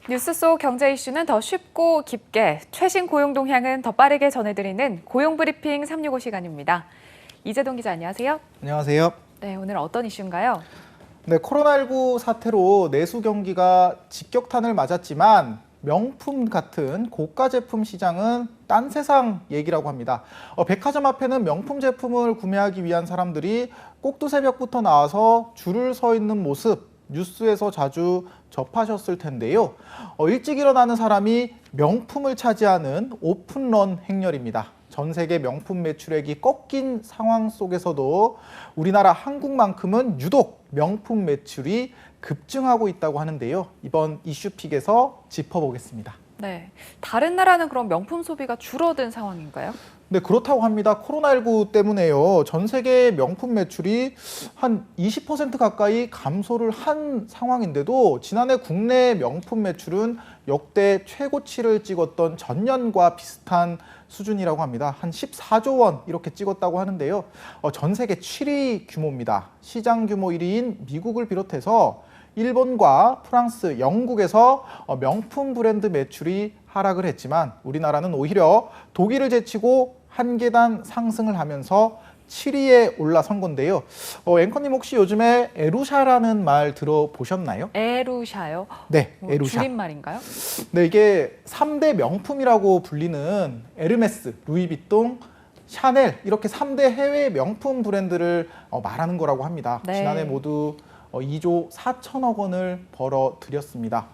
뉴스 속 경제 이슈는 더 쉽고 깊게, 최신 고용 동향은 더 빠르게 전해드리는 고용 브리핑 365 시간입니다. 이재동 기자 안녕하세요. 안녕하세요. 네, 오늘 어떤 이슈인가요? 네, 코로나19 사태로 내수 경기가 직격탄을 맞았지만 명품 같은 고가 제품 시장은 딴 세상 얘기라고 합니다. 백화점 앞에는 명품 제품을 구매하기 위한 사람들이 꼭두 새벽부터 나와서 줄을 서 있는 모습 뉴스에서 자주 접하셨을 텐데요. 일찍 일어나는 사람이 명품을 차지하는 오픈런 행렬입니다. 전 세계 명품 매출액이 꺾인 상황 속에서도 우리나라 한국만큼은 유독 명품 매출이 급증하고 있다고 하는데요. 이번 이슈픽에서 짚어보겠습니다. 네, 다른 나라는 그럼 명품 소비가 줄어든 상황인가요? 네, 그렇다고 합니다. 코로나19 때문에요. 전 세계 명품 매출이 한 20% 가까이 감소를 한 상황인데도 지난해 국내 명품 매출은 역대 최고치를 찍었던 전년과 비슷한 수준이라고 합니다. 한 14조 원 이렇게 찍었다고 하는데요. 전 세계 7위 규모입니다. 시장 규모 1위인 미국을 비롯해서 일본과 프랑스, 영국에서 명품 브랜드 매출이 하락을 했지만 우리나라는 오히려 독일을 제치고 한 계단 상승을 하면서 7위에 올라선 건데요. 앵커님 혹시 요즘에 에루샤라는 말 들어보셨나요? 에루샤요? 네, 에루샤. 줄임말인가요? 네, 이게 3대 명품이라고 불리는 에르메스, 루이비통, 샤넬 이렇게 3대 해외 명품 브랜드를 말하는 거라고 합니다. 네. 지난해 모두 2조 4천억 원을 벌어들였습니다.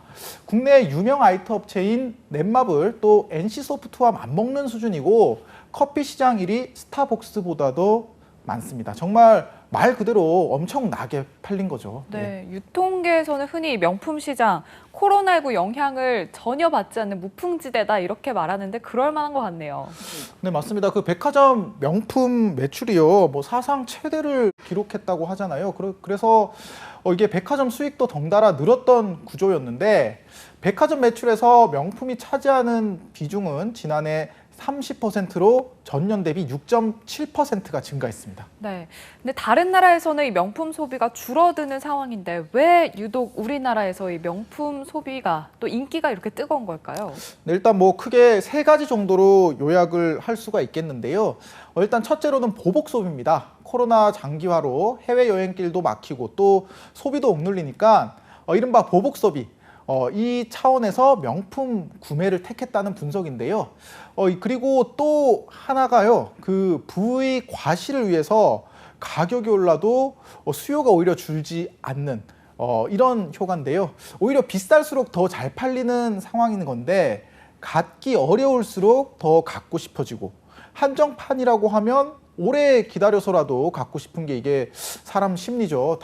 국내 유명 IT 업체인 넷마블 또 NC소프트와 맞먹는 수준이고 커피 시장 1위 스타벅스보다도 많습니다. 정말 말 그대로 엄청나게 팔린 거죠. 네, 유통계에서는 흔히 명품 시장, 코로나19 영향을 전혀 받지 않는 무풍지대다 이렇게 말하는데 그럴 만한 것 같네요. 네, 맞습니다. 그 백화점 명품 매출이요, 사상 최대를 기록했다고 하잖아요. 그래서 이게 백화점 수익도 덩달아 늘었던 구조였는데 백화점 매출에서 명품이 차지하는 비중은 지난해 30%로 전년 대비 6.7%가 증가했습니다. 네, 근데 다른 나라에서는 이 명품 소비가 줄어드는 상황인데 왜 유독 우리나라에서 이 명품 소비가 또 인기가 이렇게 뜨거운 걸까요? 네, 일단 크게 세 가지 정도로 요약을 할 수가 있겠는데요. 일단 첫째로는 보복 소비입니다. 코로나 장기화로 해외 여행길도 막히고 또 소비도 억눌리니까 이른바 보복 소비. 이 차원에서 명품 구매를 택했다는 분석인데요. 그리고 또 하나가요. 그 부의 과실을 위해서 가격이 올라도 수요가 오히려 줄지 않는 이런 효과인데요. 오히려 비쌀수록 더 잘 팔리는 상황인 건데 갖기 어려울수록 더 갖고 싶어지고 한정판이라고 하면 오래 기다려서라도 갖고 싶은 게 이게 사람 심리죠.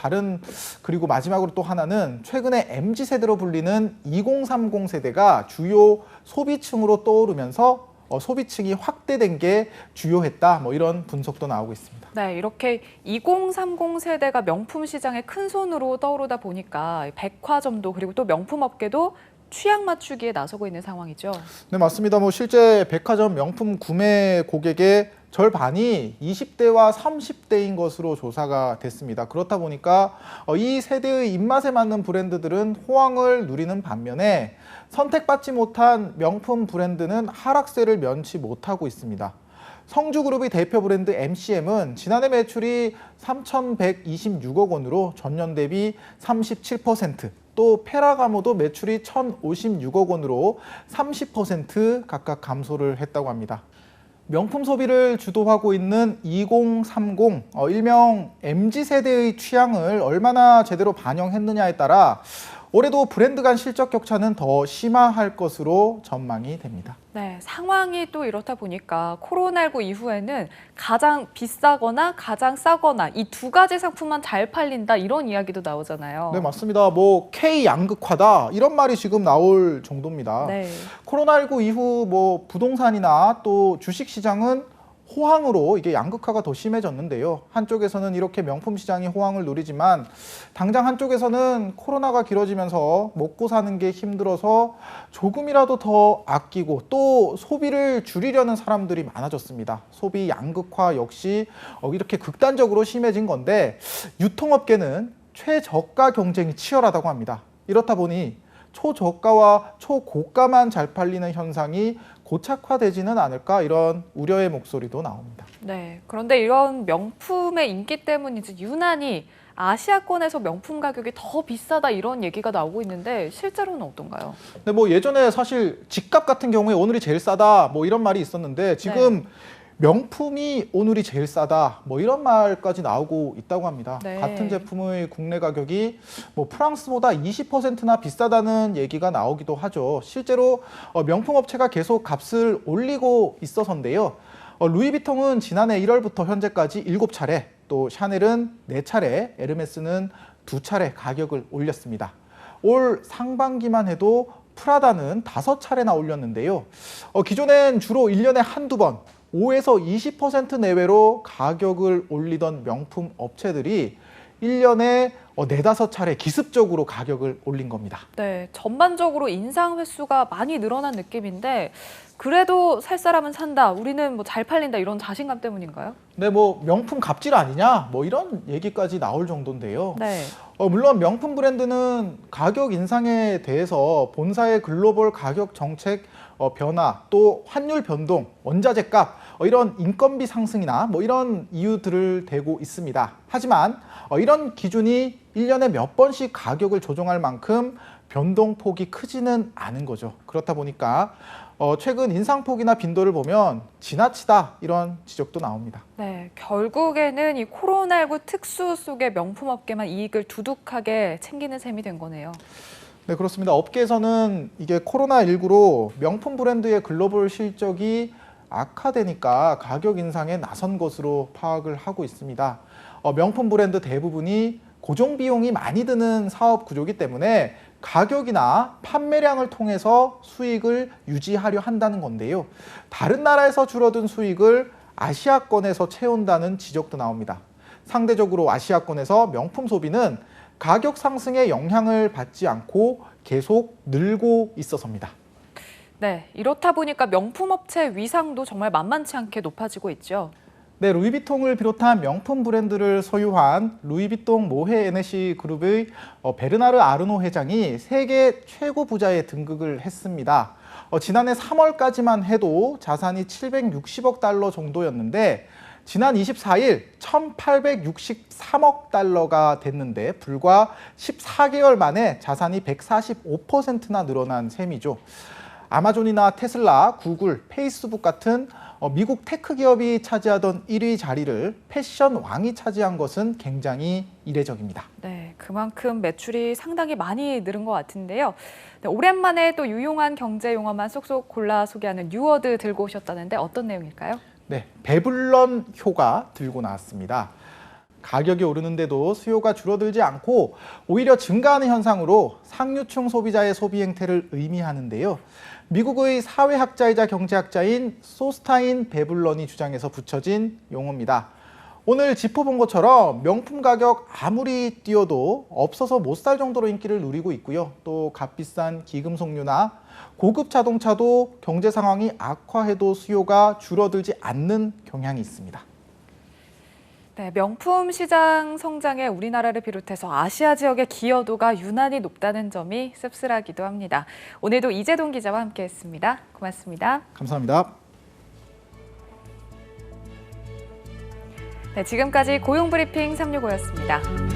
그리고 마지막으로 또 하나는 최근에 MZ세대로 불리는 2030 세대가 주요 소비층으로 떠오르면서 소비층이 확대된 게 주요했다. 이런 분석도 나오고 있습니다. 네, 이렇게 2030 세대가 명품 시장의 큰 손으로 떠오르다 보니까 백화점도 그리고 또 명품 업계도 취향 맞추기에 나서고 있는 상황이죠. 네, 맞습니다. 실제 백화점 명품 구매 고객의 절반이 20대와 30대인 것으로 조사가 됐습니다. 그렇다 보니까 이 세대의 입맛에 맞는 브랜드들은 호황을 누리는 반면에 선택받지 못한 명품 브랜드는 하락세를 면치 못하고 있습니다. 성주그룹의 대표 브랜드 MCM은 지난해 매출이 3,126억 원으로 전년 대비 37%, 또 페라가모도 매출이 1,056억 원으로 30% 각각 감소를 했다고 합니다. 명품 소비를 주도하고 있는 2030, 일명 MZ세대의 취향을 얼마나 제대로 반영했느냐에 따라 올해도 브랜드 간 실적 격차는 더 심화할 것으로 전망이 됩니다. 네, 상황이 또 이렇다 보니까 코로나19 이후에는 가장 비싸거나 가장 싸거나 이 두 가지 상품만 잘 팔린다 이런 이야기도 나오잖아요. 네, 맞습니다. K 양극화다 이런 말이 지금 나올 정도입니다. 네. 코로나19 이후 부동산이나 또 주식 시장은 호황으로 이게 양극화가 더 심해졌는데요. 한쪽에서는 이렇게 명품 시장이 호황을 누리지만 당장 한쪽에서는 코로나가 길어지면서 먹고 사는 게 힘들어서 조금이라도 더 아끼고 또 소비를 줄이려는 사람들이 많아졌습니다. 소비 양극화 역시 이렇게 극단적으로 심해진 건데 유통업계는 최저가 경쟁이 치열하다고 합니다. 이렇다 보니 초저가와 초고가만 잘 팔리는 현상이 고착화되지는 않을까 이런 우려의 목소리도 나옵니다. 네, 그런데 이런 명품의 인기 때문인지 유난히 아시아권에서 명품 가격이 더 비싸다 이런 얘기가 나오고 있는데 실제로는 어떤가요? 근데 뭐 예전에 사실 집값 같은 경우에 오늘이 제일 싸다 뭐 이런 말이 있었는데 지금 명품이 오늘이 제일 싸다 뭐 이런 말까지 나오고 있다고 합니다. 네. 같은 제품의 국내 가격이 뭐 프랑스보다 20%나 비싸다는 얘기가 나오기도 하죠. 실제로 명품 업체가 계속 값을 올리고 있어서인데요. 루이비통은 지난해 1월부터 현재까지 7차례, 또 샤넬은 4차례, 에르메스는 2차례 가격을 올렸습니다. 올 상반기만 해도 프라다는 5차례나 올렸는데요. 기존엔 주로 1년에 한두 번 5에서 20% 내외로 가격을 올리던 명품 업체들이 1년에 4-5차례 기습적으로 가격을 올린 겁니다. 네, 전반적으로 인상 횟수가 많이 늘어난 느낌인데 그래도 살 사람은 산다, 우리는 뭐 잘 팔린다 이런 자신감 때문인가요? 네, 뭐 명품 갑질 아니냐 뭐 이런 얘기까지 나올 정도인데요. 네. 물론 명품 브랜드는 가격 인상에 대해서 본사의 글로벌 가격 정책 변화, 또 환율 변동, 원자재 값, 이런 인건비 상승이나 뭐 이런 이유들을 대고 있습니다. 하지만 이런 기준이 1년에 몇 번씩 가격을 조정할 만큼 변동폭이 크지는 않은 거죠. 그렇다 보니까 최근 인상폭이나 빈도를 보면 지나치다 이런 지적도 나옵니다. 네, 결국에는 이 코로나19 특수 속의 명품업계만 이익을 두둑하게 챙기는 셈이 된 거네요. 네, 그렇습니다. 업계에서는 이게 코로나19로 명품 브랜드의 글로벌 실적이 악화되니까 가격 인상에 나선 것으로 파악을 하고 있습니다. 명품 브랜드 대부분이 고정 비용이 많이 드는 사업 구조이기 때문에 가격이나 판매량을 통해서 수익을 유지하려 한다는 건데요. 다른 나라에서 줄어든 수익을 아시아권에서 채운다는 지적도 나옵니다. 상대적으로 아시아권에서 명품 소비는 가격 상승에 영향을 받지 않고 계속 늘고 있어서입니다. 네, 이렇다 보니까 명품업체 위상도 정말 만만치 않게 높아지고 있죠. 네, 루이비통을 비롯한 명품 브랜드를 소유한 루이비통 모해 NSC 그룹의 베르나르 아르노 회장이 세계 최고 부자에 등극을 했습니다. 지난해 3월까지만 해도 자산이 760억 달러 정도였는데 지난 24일 1,863억 달러가 됐는데 불과 14개월 만에 자산이 145%나 늘어난 셈이죠. 아마존이나 테슬라, 구글, 페이스북 같은 미국 테크 기업이 차지하던 1위 자리를 패션 왕이 차지한 것은 굉장히 이례적입니다. 네, 그만큼 매출이 상당히 많이 늘은 것 같은데요. 네, 오랜만에 또 유용한 경제 용어만 쏙쏙 골라 소개하는 뉴워드 들고 오셨다는데 어떤 내용일까요? 네, 배불런 효가 들고 나왔습니다. 가격이 오르는데도 수요가 줄어들지 않고 오히려 증가하는 현상으로 상류층 소비자의 소비 행태를 의미하는데요. 미국의 사회학자이자 경제학자인 소스타인 베블런이 주장해서 붙여진 용어입니다. 오늘 짚어본 것처럼 명품 가격 아무리 뛰어도 없어서 못 살 정도로 인기를 누리고 있고요. 또 값비싼 기금속류나 고급 자동차도 경제 상황이 악화해도 수요가 줄어들지 않는 경향이 있습니다. 네, 명품 시장 성장에 우리나라를 비롯해서 아시아 지역의 기여도가 유난히 높다는 점이 씁쓸하기도 합니다. 오늘도 이재동 기자와 함께했습니다. 고맙습니다. 감사합니다. 네, 지금까지 고용브리핑 365였습니다.